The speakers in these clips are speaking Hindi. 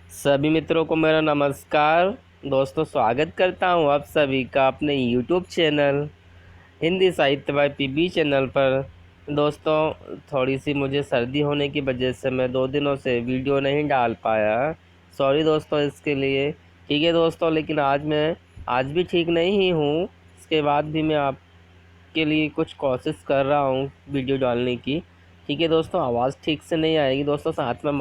सभी मित्रों को मेरा नमस्कार। दोस्तों, स्वागत करता हूं आप सभी का अपने यूट्यूब चैनल हिंदी साहित्य बाय पीबी चैनल पर। दोस्तों, थोड़ी सी मुझे सर्दी होने की वजह से मैं 2 दिनों से वीडियो नहीं डाल पाया। सॉरी दोस्तों इसके लिए। ठीक है दोस्तों, लेकिन आज भी ठीक नहीं ही हूँ। इसके बाद भी मैं आपके लिए कुछ कोशिश कर रहा हूँ वीडियो डालने की। ठीक है दोस्तों, आवाज़ ठीक से नहीं आएगी दोस्तों, साथ में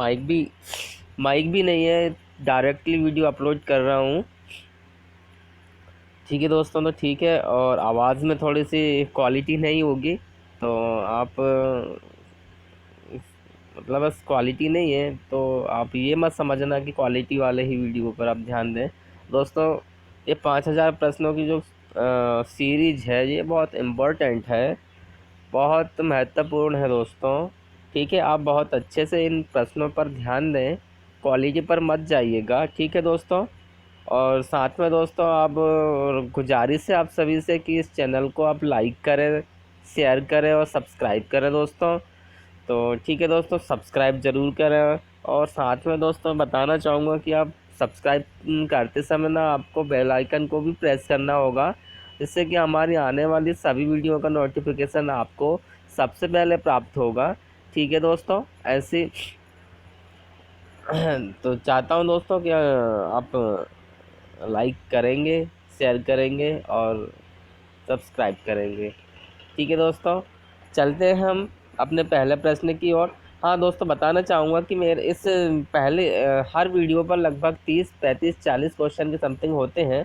माइक भी नहीं है। डायरेक्टली वीडियो अपलोड कर रहा हूँ। ठीक है दोस्तों, तो ठीक है, और आवाज़ में थोड़ी सी क्वालिटी नहीं होगी तो आप मतलब बस क्वालिटी नहीं है तो आप ये मत समझना कि क्वालिटी वाले ही वीडियो पर आप ध्यान दें। दोस्तों, ये 5000 प्रश्नों की जो सीरीज है ये बहुत इम्पोर्टेंट है, बहुत महत्वपूर्ण है दोस्तों। ठीक है, आप बहुत अच्छे से इन प्रश्नों पर ध्यान दें, क्वालिटी पर मत जाइएगा। ठीक है दोस्तों, और साथ में दोस्तों आप गुजारिश है आप सभी से कि इस चैनल को आप लाइक करें, शेयर करें और सब्सक्राइब करें दोस्तों। तो ठीक है दोस्तों, सब्सक्राइब ज़रूर करें। और साथ में दोस्तों बताना चाहूँगा कि आप सब्सक्राइब करते समय ना आपको बेल आइकन को भी प्रेस करना होगा, जिससे कि हमारी आने वाली सभी वीडियो का नोटिफिकेशन आपको सबसे पहले प्राप्त होगा। ठीक है दोस्तों, ऐसी तो चाहता हूँ दोस्तों कि आप लाइक करेंगे, शेयर करेंगे और सब्सक्राइब करेंगे। ठीक है दोस्तों, चलते हैं हम अपने पहले प्रश्न की ओर। हाँ दोस्तों, बताना चाहूँगा कि मेरे इस पहले हर वीडियो पर लगभग 30, 35, 40 क्वेश्चन के समथिंग होते हैं,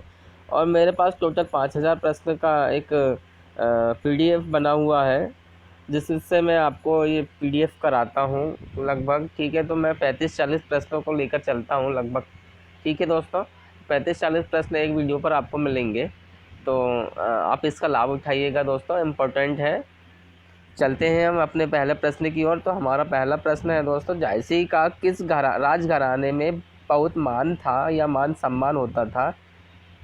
और मेरे पास टोटल 5000 प्रश्न का एक पीडीएफ बना हुआ है, जिससे मैं आपको ये पीडीएफ कराता हूँ लगभग। ठीक है, तो मैं 35-40 प्रश्नों को लेकर चलता हूँ लगभग। ठीक है दोस्तों, 35-40 प्रश्न एक वीडियो पर आपको मिलेंगे, तो आप इसका लाभ उठाइएगा दोस्तों, इम्पोर्टेंट है। चलते हैं हम अपने पहले प्रश्न की ओर। तो हमारा पहला प्रश्न है दोस्तों, जायसी का किस राजघराने में बहुत मान था या मान सम्मान होता था?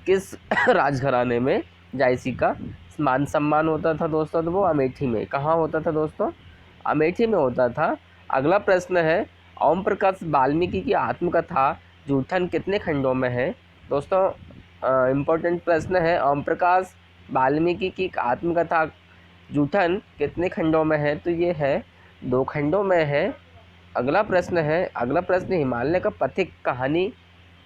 किस राजघराने में जायसी का मान सम्मान होता था दोस्तों? तो वो अमेठी में। कहाँ होता था दोस्तों? अमेठी में होता था। अगला प्रश्न है, ओम प्रकाश वाल्मीकि की आत्मकथा जूठन कितने खंडों में है? दोस्तों, इम्पोर्टेंट प्रश्न है, ओम प्रकाश वाल्मीकि की आत्मकथा जूठन कितने खंडों में है? तो ये है 2 खंडों में है। अगला प्रश्न, हिमालय का पथिक कहानी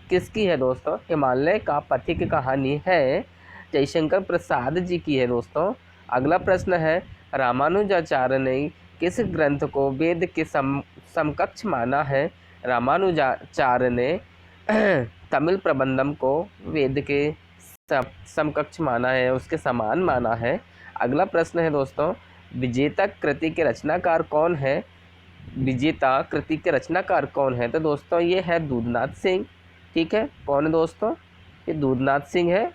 किसकी है दोस्तों? हिमालय का पथिक कहानी है जयशंकर प्रसाद जी की है दोस्तों। अगला प्रश्न है, रामानुजाचार्य ने किस ग्रंथ को वेद के समकक्ष माना है? रामानुजाचार्य ने तमिल प्रबंधम को वेद के समकक्ष माना है, उसके समान माना है। अगला प्रश्न है दोस्तों, विजेता कृति के रचनाकार कौन है? विजेता कृति के रचनाकार कौन है? तो दोस्तों ये है दूधनाथ सिंह। ठीक है, कौन है दोस्तों? ये दूधनाथ सिंह है।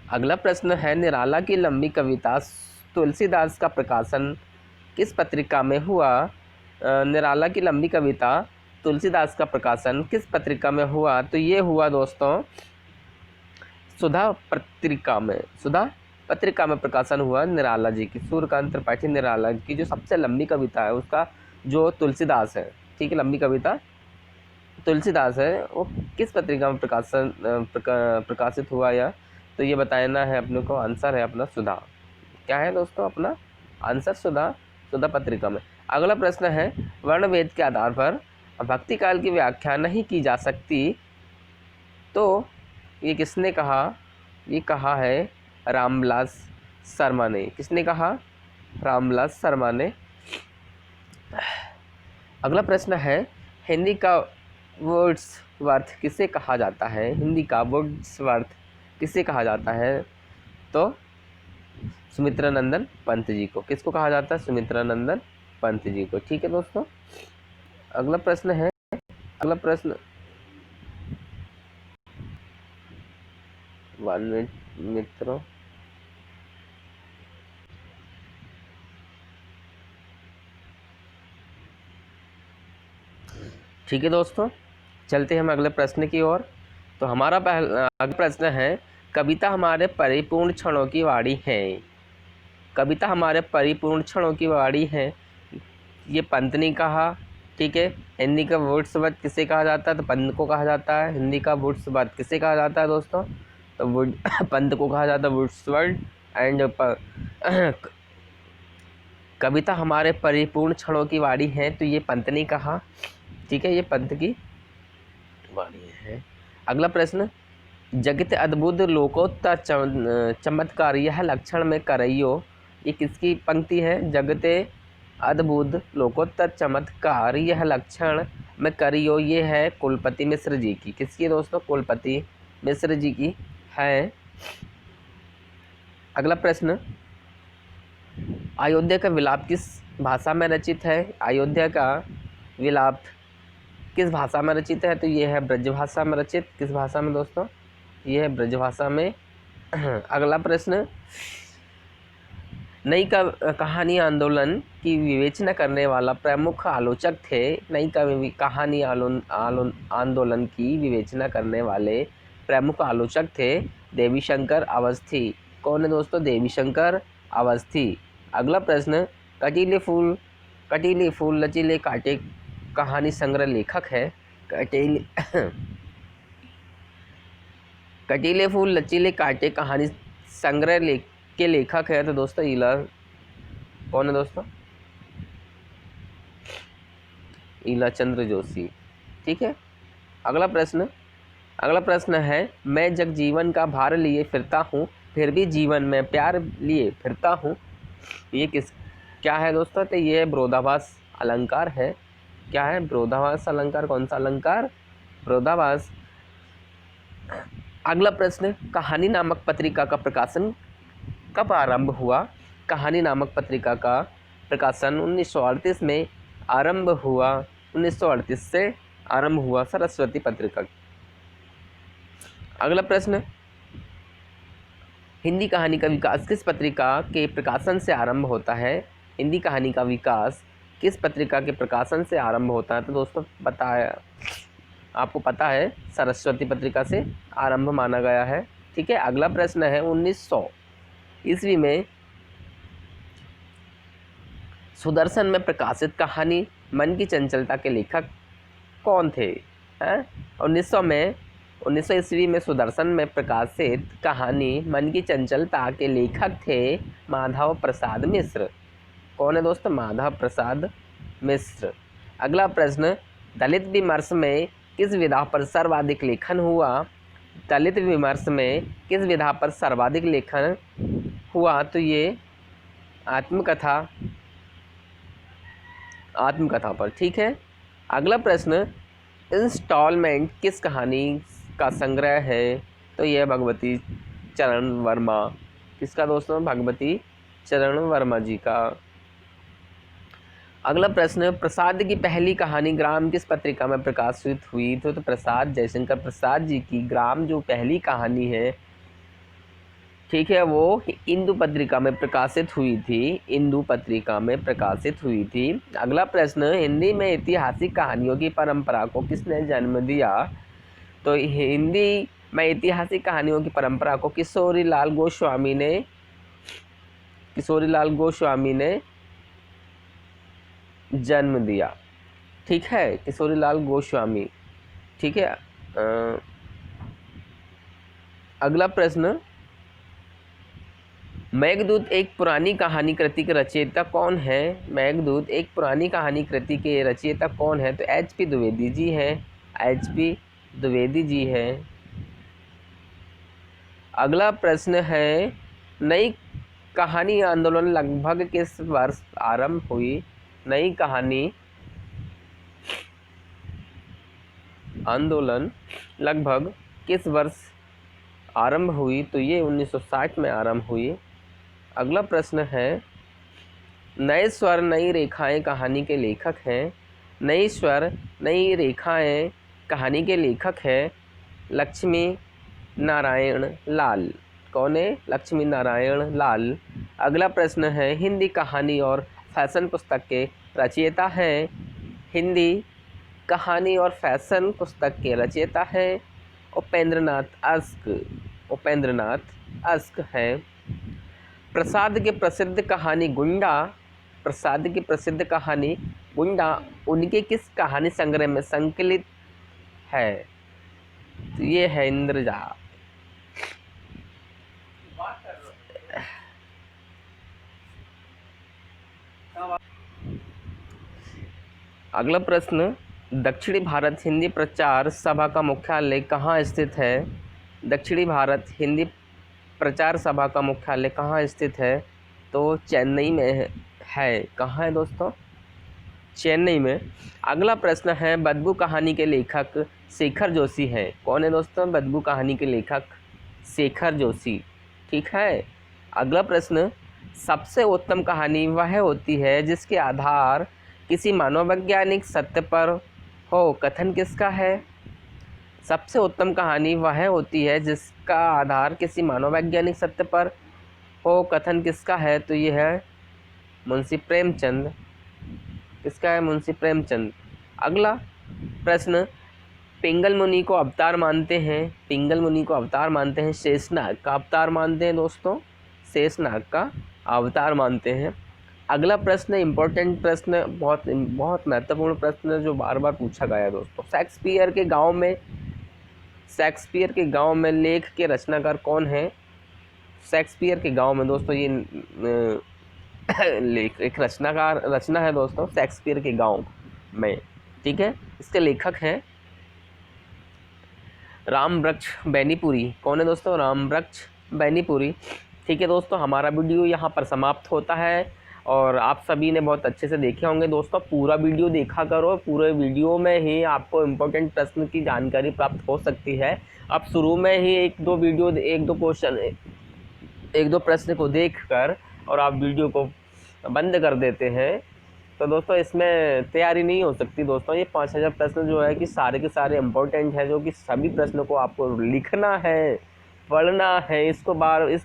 अगला प्रश्न है, निराला की लंबी कविता तुलसीदास का प्रकाशन किस पत्रिका में हुआ? निराला की लंबी कविता तुलसीदास का प्रकाशन किस पत्रिका में हुआ? तो ये हुआ दोस्तों सुधा पत्रिका में। सुधा पत्रिका में प्रकाशन हुआ निराला जी की, सूर्यकांत त्रिपाठी निराला की जो सबसे लंबी कविता है उसका, जो तुलसीदास है। ठीक है, लंबी कविता तुलसीदास है, वो किस पत्रिका में प्रकाशित हुआ? या तो ये बताना है अपने को। आंसर है अपना सुधा। क्या है दोस्तों अपना आंसर? सुधा। सुधा पत्रिका में। अगला प्रश्न है, वर्णभेद के आधार पर भक्ति काल की व्याख्या नहीं की जा सकती, तो ये किसने कहा? ये कहा है रामविलास शर्मा ने। किसने कहा? रामविलास शर्मा ने। अगला प्रश्न है, हिंदी का वर्ड्सवर्थ किसे कहा जाता है? हिंदी का वर्ड्सवर्थ किसे कहा जाता है? तो सुमित्रानंदन पंत जी को। किसको कहा जाता है? सुमित्रानंदन पंत जी को। ठीक है दोस्तों, अगला प्रश्न है, अगला प्रश्न 1 मिनट मित्रों। ठीक है दोस्तों, चलते हैं हम अगले प्रश्न की ओर। तो हमारा अगला प्रश्न है, कविता हमारे परिपूर्ण क्षणों की वाणी है। कविता हमारे परिपूर्ण क्षणों की वाणी है, ये पंत ने कहा, ठीक है। हिंदी का वुड्सवर्थ किसे कहा जाता है? तो पंत को कहा जाता है। हिंदी का वुड्सवर्थ किसे कहा जाता है दोस्तों? तो पंत को कहा जाता है वुड्सवर्थ। एंड कविता हमारे परिपूर्ण क्षणों की वाणी है, तो ये पंत ने कहा। ठीक है, ये पंत की वाणी है। अगला प्रश्न, जगत अद्भुत लोकोत्तर चमत्कार यह लक्षण में करइयो, ये किसकी पंक्ति है? जगत अद्भुत लोकोत्तर चमत्कार यह लक्षण में करियो, ये है कुलपति मिश्र जी की। किसकी दोस्तों? कुलपति मिश्र जी की है। अगला प्रश्न, अयोध्या का विलाप किस भाषा में रचित है? अयोध्या का विलाप किस भाषा में रचित है? तो ये है ब्रजभाषा में रचित। किस भाषा में दोस्तों? ये है ब्रजभाषा में। अगला प्रश्न, नई कहानी आंदोलन की विवेचना करने वाला प्रमुख आलोचक थे। नई कहानी आंदोलन की विवेचना करने वाले प्रमुख आलोचक थे देवीशंकर अवस्थी। कौन है दोस्तों? देवीशंकर अवस्थी। अगला प्रश्न, कटीले फूल लचीले कांटे कहानी संग्रह लेखक है। कटीले फूल लचीले कांटे कहानी संग्रह के लेखक है तो दोस्तों ईला। कौन है दोस्तों? ईला चंद्र जोशी। ठीक है। अगला प्रश्न है, मैं जगजीवन का भार लिए फिरता हूँ, फिर भी जीवन में प्यार लिए फिरता हूँ, ये क्या है दोस्तों? तो ये विरोधाभास अलंकार है। क्या है? विरोधाभास अलंकार। कौन सा अलंकार? विरोधाभास। अगला प्रश्न, कहानी नामक पत्रिका का प्रकाशन कब आरंभ हुआ? कहानी नामक पत्रिका का प्रकाशन 1938 में आरंभ हुआ। 1938 से आरंभ हुआ सरस्वती पत्रिका। अगला प्रश्न, हिंदी कहानी का विकास किस पत्रिका के प्रकाशन से आरंभ होता है? हिंदी कहानी का विकास किस पत्रिका के प्रकाशन से आरंभ होता है? तो दोस्तों बताया, आपको पता है, सरस्वती पत्रिका से आरंभ माना गया है। ठीक है। अगला प्रश्न है, 1900 ईस्वी में सुदर्शन में प्रकाशित कहानी मन की चंचलता के लेखक कौन थे? 1900 ईस्वी में सुदर्शन में प्रकाशित कहानी मन की चंचलता के लेखक थे माधव प्रसाद मिश्र। कौन है दोस्तों? माधव प्रसाद मिश्र। अगला प्रश्न, दलित विमर्श में किस विधा पर सर्वाधिक लेखन हुआ? दलित विमर्श में किस विधा पर सर्वाधिक लेखन हुआ? तो ये आत्मकथा पर। ठीक है। अगला प्रश्न, इंस्टॉलमेंट किस कहानी का संग्रह है? तो यह भगवती चरण वर्मा। किसका दोस्तों? भगवती चरण वर्मा जी का। अगला प्रश्न, प्रसाद की पहली कहानी ग्राम किस पत्रिका में प्रकाशित हुई? तो प्रसाद जयशंकर प्रसाद जी की ग्राम जो पहली कहानी है, ठीक है, वो इंदु पत्रिका में प्रकाशित हुई थी। इंदु पत्रिका में प्रकाशित हुई थी। अगला प्रश्न, हिंदी में ऐतिहासिक कहानियों की परंपरा को किसने जन्म दिया? तो हिंदी में ऐतिहासिक कहानियों की परंपरा को किशोरी लाल गोस्वामी ने जन्म दिया। ठीक है, किशोरी लाल गोस्वामी। ठीक है। अगला प्रश्न, मेघदूत एक पुरानी कहानी कृति के रचयिता कौन है? मेघदूत एक पुरानी कहानी कृति के रचयिता कौन है? तो HP द्विवेदी जी हैं। HP द्विवेदी जी हैं। अगला प्रश्न है, नई कहानी आंदोलन लगभग किस वर्ष आरंभ हुई? नई कहानी आंदोलन लगभग किस वर्ष आरंभ हुई? तो ये 1960 में आरंभ हुई। अगला प्रश्न है, नए स्वर नई रेखाएं कहानी के लेखक हैं। नई स्वर नई रेखाएं कहानी के लेखक हैं लक्ष्मी नारायण लाल। कौन है? लक्ष्मी नारायण लाल। अगला प्रश्न है, हिंदी कहानी और फैशन पुस्तक के रचयिता हैं। हिंदी कहानी और फैशन पुस्तक के रचयिता हैं उपेंद्रनाथ अस्क हैं। प्रसाद की प्रसिद्ध कहानी गुंडा उनके किस कहानी संग्रह में संकलित है? तो ये है इंद्रजा। अगला प्रश्न, दक्षिणी भारत हिंदी प्रचार सभा का मुख्यालय कहाँ स्थित है? दक्षिणी भारत हिंदी प्रचार सभा का मुख्यालय कहाँ स्थित है? तो चेन्नई में है। कहाँ है दोस्तों? चेन्नई में। अगला प्रश्न है, बदबू कहानी के लेखक शेखर जोशी हैं। कौन है दोस्तों बदबू कहानी के लेखक? शेखर जोशी। ठीक है। अगला प्रश्न, सबसे उत्तम कहानी वह होती है जिसके आधार किसी मनोवैज्ञानिक सत्य पर हो। कथन किसका है? सबसे उत्तम कहानी वह होती है जिसका आधार किसी मनोवैज्ञानिक सत्य पर हो। कथन किसका है? तो यह है मुंशी प्रेमचंद। किसका है? मुंशी प्रेमचंद। अगला प्रश्न, पिंगल मुनि को अवतार मानते हैं। पिंगल मुनि को अवतार मानते हैं, शेषनाग का अवतार मानते हैं दोस्तों। शेषनाग का अवतार मानते हैं। अगला प्रश्न इम्पोर्टेंट प्रश्न, बहुत बहुत महत्वपूर्ण प्रश्न जो बार बार पूछा गया है दोस्तों। शेक्सपियर के गांव में लेख के रचनाकार कौन है? शेक्सपियर के गांव में दोस्तों ये लेख एक रचना है दोस्तों, शेक्सपियर के गांव में। ठीक है। इसके लेखक हैं रामवृक्ष बैनीपुरी। कौन है दोस्तों? रामवृक्ष बैनीपुरी। ठीक है दोस्तों, हमारा वीडियो यहाँ पर समाप्त होता है और आप सभी ने बहुत अच्छे से देखे होंगे दोस्तों। पूरा वीडियो देखा करो, पूरे वीडियो में ही आपको इम्पोर्टेंट प्रश्न की जानकारी प्राप्त हो सकती है। अब शुरू में ही एक दो प्रश्न को देखकर और आप वीडियो को बंद कर देते हैं तो दोस्तों इसमें तैयारी नहीं हो सकती दोस्तों। ये 5000 प्रश्न जो है कि सारे के सारे इम्पोर्टेंट हैं, जो कि सभी प्रश्नों को आपको लिखना है, पढ़ना है, इस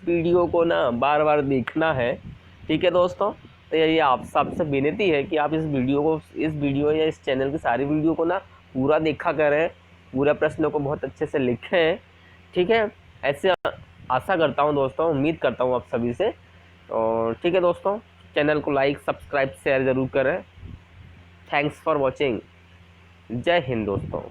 वीडियो को ना बार बार देखना है। ठीक है दोस्तों, तो यही आप सबसे विनती है कि आप इस वीडियो या इस चैनल की सारी वीडियो को ना पूरा देखा करें, पूरे प्रश्नों को बहुत अच्छे से लिखें। ठीक है, ऐसे आशा करता हूँ दोस्तों, उम्मीद करता हूँ आप सभी से। और ठीक है दोस्तों, चैनल को लाइक, सब्सक्राइब, शेयर ज़रूर करें। Thanks for watching. जय हिंद दोस्तों।